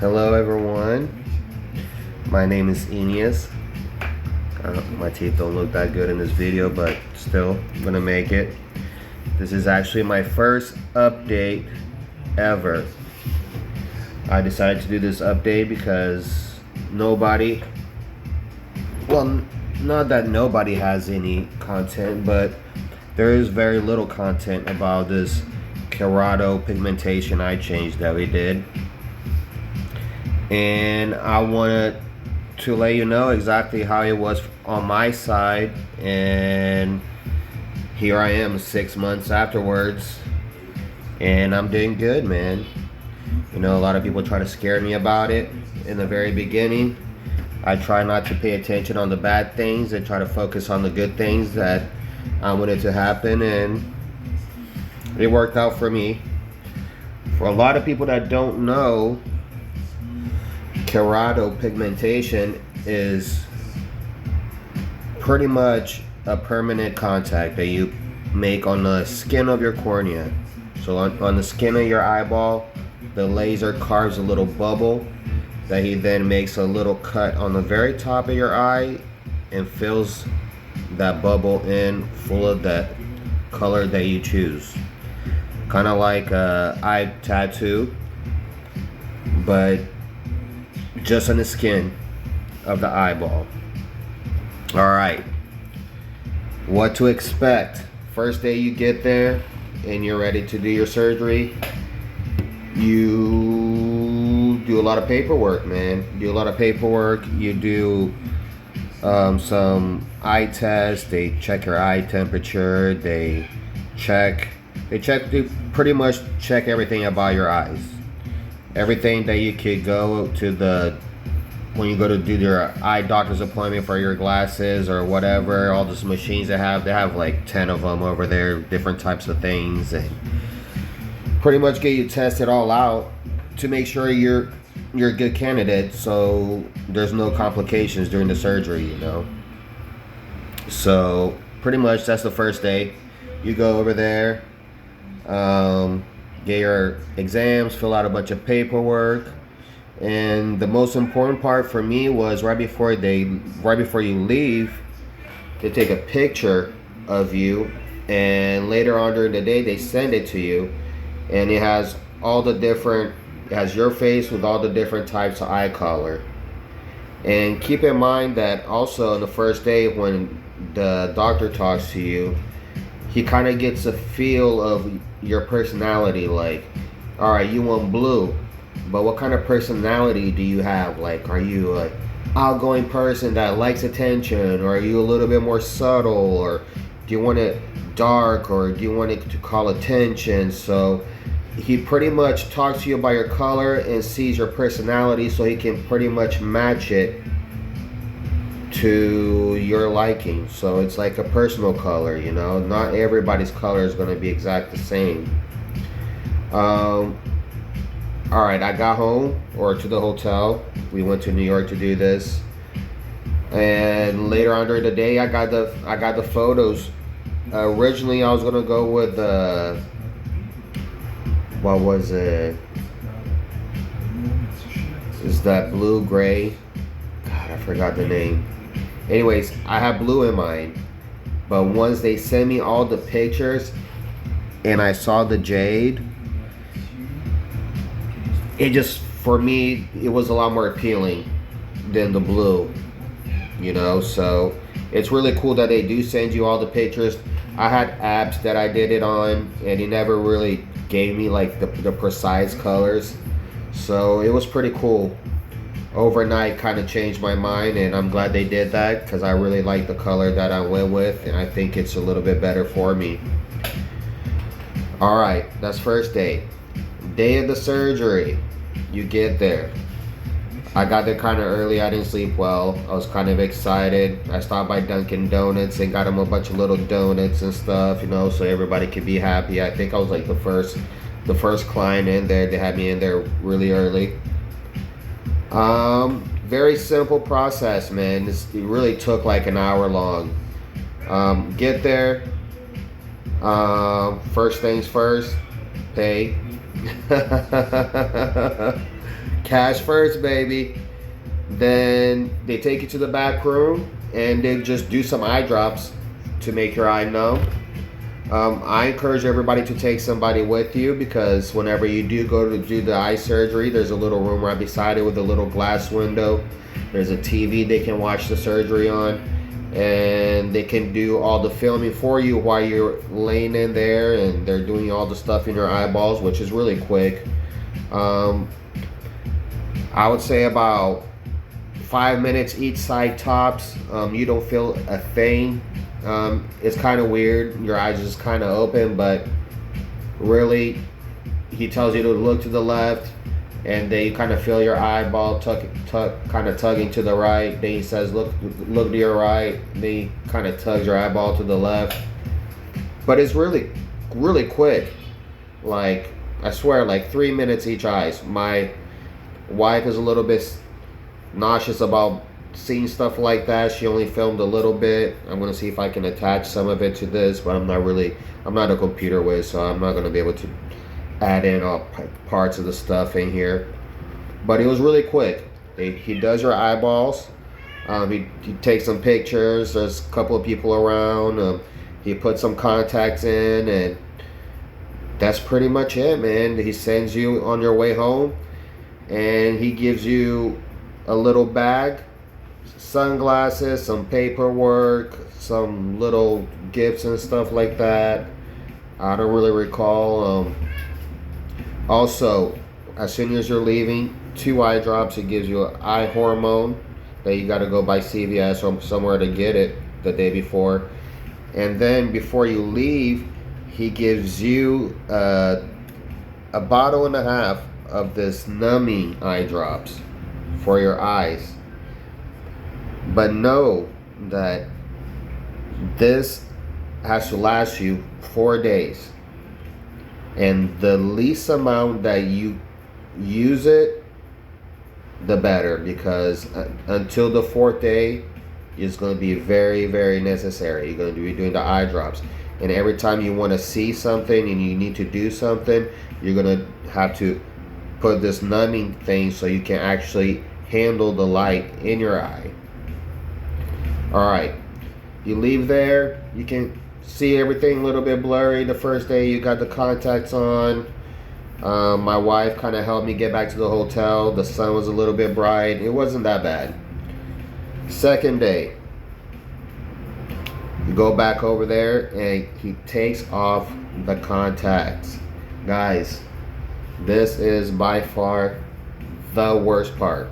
Hello everyone, my name is Eneas. My teeth don't look that good in this video, but still gonna make it. This is actually my first update ever. I decided to do this update because nobody, well, not that nobody has any content, but there is very little content about this Kerato pigmentation eye change that we did. And I wanted to let you know exactly how it was on my side, and here I am 6 months afterwards, and I'm doing good, man. You know, a lot of people try to scare me about it in the very beginning. I try not to pay attention on the bad things and try to focus on the good things that I wanted to happen, and it worked out for me. For a lot of people that don't know, Kerato pigmentation is pretty much a permanent contact that you make on the skin of your cornea. So on the skin of your eyeball, the laser carves a little bubble that he then makes a little cut on the very top of your eye and fills that bubble in full of that color that you choose. Kind of like a eye tattoo, but just on the skin of the eyeball. Alright, what to expect. First day you get there and you're ready to do your surgery, you do a lot of paperwork, man. You do a lot of paperwork. You do some eye tests. They check your eye temperature. They pretty much check everything about your eyes. Everything that you could go to when you go to do your eye doctor's appointment for your glasses or whatever, all those machines they have like 10 of them over there, different types of things, and pretty much get you tested all out to make sure you're a good candidate, so there's no complications during the surgery, you know. So pretty much that's the first day. You go over there, get your exams, fill out a bunch of paperwork, and the most important part for me was right before you leave, they take a picture of you, and later on during the day they send it to you, and it has your face with all the different types of eye color. And keep in mind that also on the first day when the doctor talks to you, he kind of gets a feel of your personality. Like, all right, you want blue, but what kind of personality do you have? Like, are you an outgoing person that likes attention, or are you a little bit more subtle, or do you want it dark, or do you want it to call attention? So he pretty much talks to you about your color and sees your personality, so he can pretty much match it to your liking. So it's like a personal color, you know. Not everybody's color is going to be exact the same. Alright, I got home, or to the hotel. We went to New York to do this, and later on during the day I got the photos. Originally I was gonna go with what was it? Is that blue gray? God, I forgot the name. Anyways, I have blue in mind, but once they sent me all the pictures and I saw the jade, it just, for me, it was a lot more appealing than the blue, you know. So it's really cool that they do send you all the pictures. I had apps that I did it on, and it never really gave me like the precise colors, so it was pretty cool. Overnight kind of changed my mind, and I'm glad they did that because I really like the color that I went with, and I think it's a little bit better for me. Alright, that's first day. Day of the surgery, you get there. I got there kind of early. I didn't sleep well. I was kind of excited. I stopped by Dunkin' Donuts and got them a bunch of little donuts and stuff, you know, so everybody could be happy. I think I was like the first client in there. They had me in there really early. Very simple process, man. It really took like an hour long. Get there. First things first, pay. Cash first, baby. Then they take you to the back room and they just do some eye drops to make your eye numb. I encourage everybody to take somebody with you, because whenever you do go to do the eye surgery, there's a little room right beside it with a little glass window. There's a TV they can watch the surgery on, and they can do all the filming for you while you're laying in there, and they're doing all the stuff in your eyeballs, which is really quick. I would say about 5 minutes each side tops. You don't feel a thing. It's kind of weird. Your eyes just kind of open, but really, he tells you to look to the left, and then you kind of feel your eyeball kind of tugging to the right. Then he says, look to your right. Then he kind of tugs your eyeball to the left. But it's really, really quick. Like, I swear, like 3 minutes each eyes. My wife is a little bit nauseous about seeing stuff like that. She only filmed a little bit. I'm gonna see if I can attach some of it to this, but I'm not a computer whiz, so I'm not gonna be able to add in all parts of the stuff in here. But it was really quick. He does your eyeballs. He takes some pictures. There's a couple of people around. He puts some contacts in, and that's pretty much it, man. He sends you on your way home, and he gives you a little bag, sunglasses, some paperwork, some little gifts and stuff like that. I don't really recall. Also, as soon as you're leaving, 2 eye drops. It gives you an eye hormone that you got to go by CVS or somewhere to get it the day before. And then before you leave, he gives you a bottle and a half of this numbing eye drops for your eyes. But know that this has to last you 4 days, and the least amount that you use it, the better, because until the 4th day, it's going to be very, very necessary. You're going to be doing the eye drops, and every time you want to see something and you need to do something, you're going to have to put this numbing thing so you can actually handle the light in your eye. Alright, you leave there, you can see everything a little bit blurry. The first day you got the contacts on. My wife kind of helped me get back to the hotel. The sun was a little bit bright. It wasn't that bad. Second day, you go back over there and he takes off the contacts. Guys, this is by far the worst part.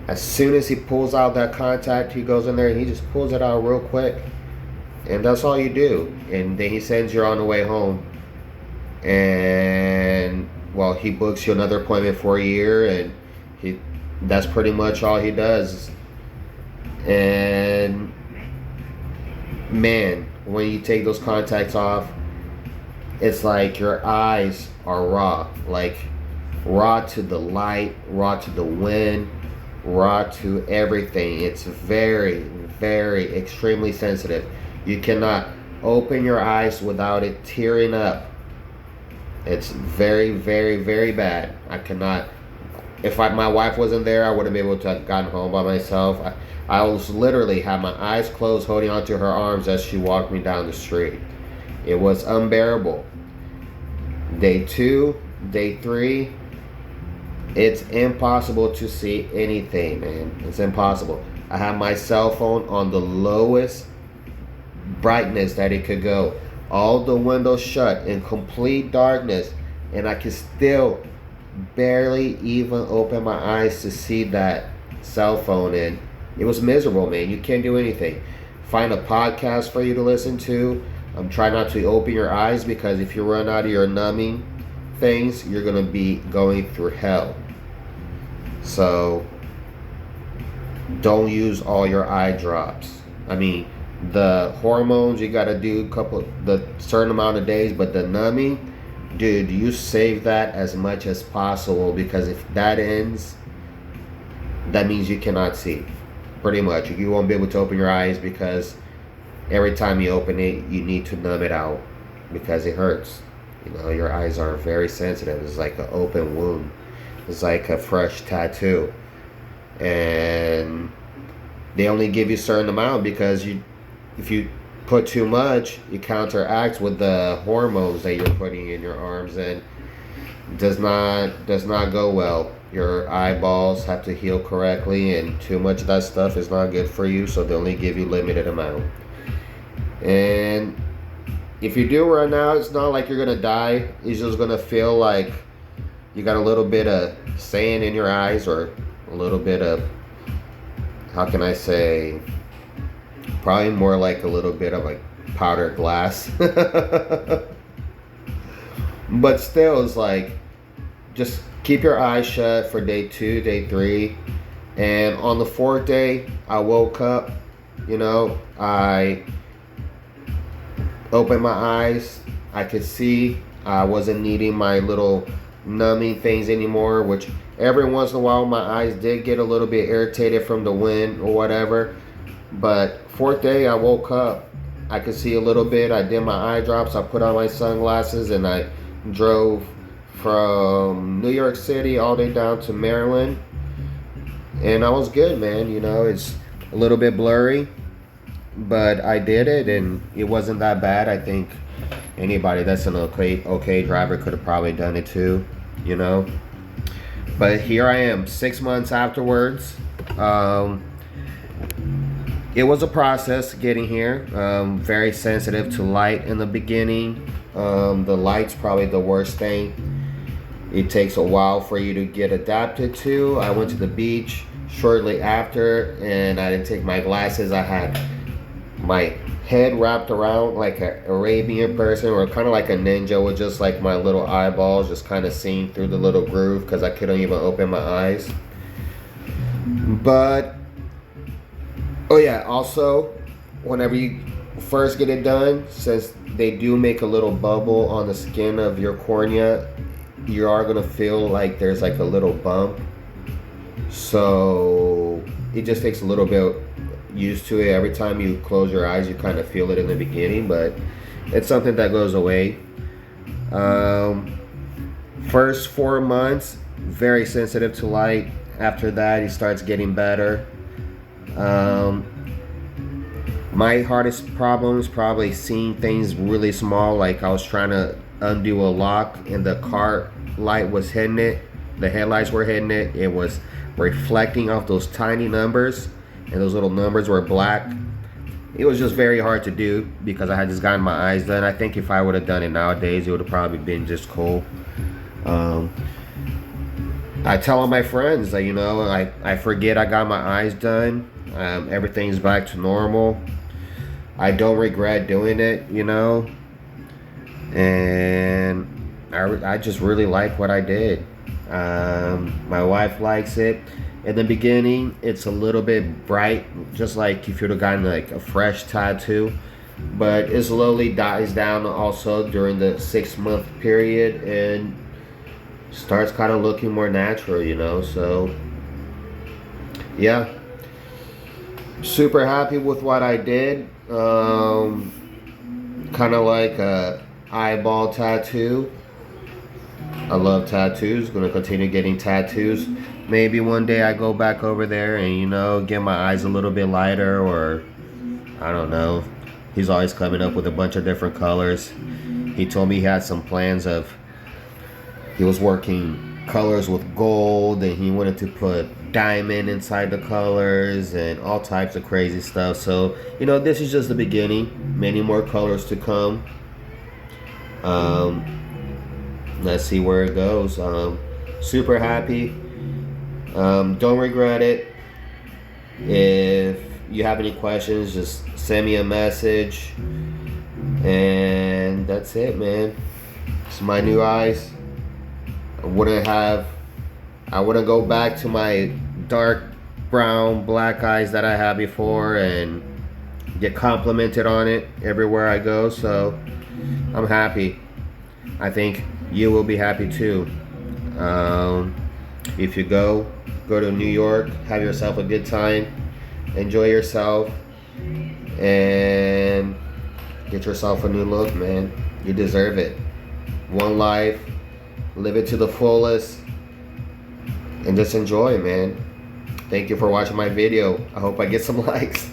As soon as he pulls out that contact, he goes in there and he just pulls it out real quick, and that's all you do. And then he sends you on the way home, and well, he books you another appointment for a year, and that's pretty much all he does. And man, when you take those contacts off, it's like your eyes are raw, like raw to the light, raw to the wind, raw to everything. It's very, very extremely sensitive. You cannot open your eyes without it tearing up. It's very, very, very bad. I cannot. If my wife wasn't there, I wouldn't be able to have gotten home by myself. I was literally had my eyes closed, holding onto her arms as she walked me down the street. It was unbearable. Day 2, day 3, it's impossible to see anything, man. It's impossible. I have my cell phone on the lowest brightness that it could go. All the windows shut in complete darkness, and I can still barely even open my eyes to see that cell phone. And it was miserable, man. You can't do anything. Find a podcast for you to listen to. Try not to open your eyes, because if you run out of your numbing things, you're going to be going through hell. So don't use all your eye drops. I mean, the hormones you got to do the certain amount of days, but the numbing, dude, you save that as much as possible, because if that ends, that means you cannot see. Pretty much, you won't be able to open your eyes, because every time you open it, you need to numb it out, because it hurts. You know, your eyes are very sensitive. It's like an open wound. It's like a fresh tattoo. And they only give you a certain amount because if you put too much, it counteracts with the hormones that you're putting in your arms, and does not go well. Your eyeballs have to heal correctly, and too much of that stuff is not good for you, so they only give you limited amount. And if you do run out, it's not like you're gonna die. It's just gonna feel like you got a little bit of sand in your eyes, or a little bit of, how can I say, probably more like a little bit of like powdered glass. But still, it's like, just keep your eyes shut for day 2, day 3. And on the 4th day, I woke up, you know, I opened my eyes. I could see. I wasn't needing my little numbing things anymore, which every once in a while my eyes did get a little bit irritated from the wind or whatever. But 4th day, I woke up. I could see a little bit. I did my eye drops. I put on my sunglasses, and I drove from New York City all the way down to Maryland. And I was good, man. You know, it's a little bit blurry, but I did it, and it wasn't that bad. I think anybody that's an okay driver could have probably done it too, you know. But here I am, 6 months afterwards. It was a process getting here. Very sensitive to light in the beginning. The light's probably the worst thing. It takes a while for you to get adapted to. I went to the beach shortly after, and I didn't take my glasses. I had my head wrapped around like an Arabian person, or kind of like a ninja, with just like my little eyeballs just kind of seeing through the little groove because I couldn't even open my eyes. But oh yeah, also, whenever you first get it done, since they do make a little bubble on the skin of your cornea, you are gonna feel like there's like a little bump. So it just takes a little bit used to it. Every time you close your eyes, you kind of feel it in the beginning, but it's something that goes away. First 4 months, very sensitive to light. After that, it starts getting better. My hardest problem is probably seeing things really small. Like I was trying to undo a lock, and the car light was hitting it. The headlights were hitting it. It was reflecting off those tiny numbers, and those little numbers were black. It was just very hard to do because I had just gotten my eyes done. I think if I would have done it nowadays, it would have probably been just cool. I tell all my friends that, you know, I forget I got my eyes done. Everything's back to normal. I don't regret doing it, you know. And I just really like what I did. My wife likes it. In the beginning, it's a little bit bright, just like if you'd have gotten like a fresh tattoo. But it slowly dies down also during the 6-month period, and starts kind of looking more natural, you know. So yeah, super happy with what I did. Kind of like a eyeball tattoo. I love tattoos. Gonna continue getting tattoos. Maybe one day I go back over there and, you know, get my eyes a little bit lighter, or I don't know. He's always coming up with a bunch of different colors. He told me he had some plans of, he was working colors with gold, and he wanted to put diamond inside the colors and all types of crazy stuff. So, you know, this is just the beginning. Many more colors to come. Let's see where it goes. Super happy. Don't regret it. If you have any questions, just send me a message. And that's it, man. It's my new eyes. I wouldn't go back to my dark brown, black eyes that I had before and get complimented on it everywhere I go. So I'm happy. I think you will be happy too. If you go to New York, have yourself a good time, enjoy yourself, and get yourself a new look, man. You deserve it. one life, live it to the fullest, and just enjoy, man. Thank you for watching my video. I hope I get some likes.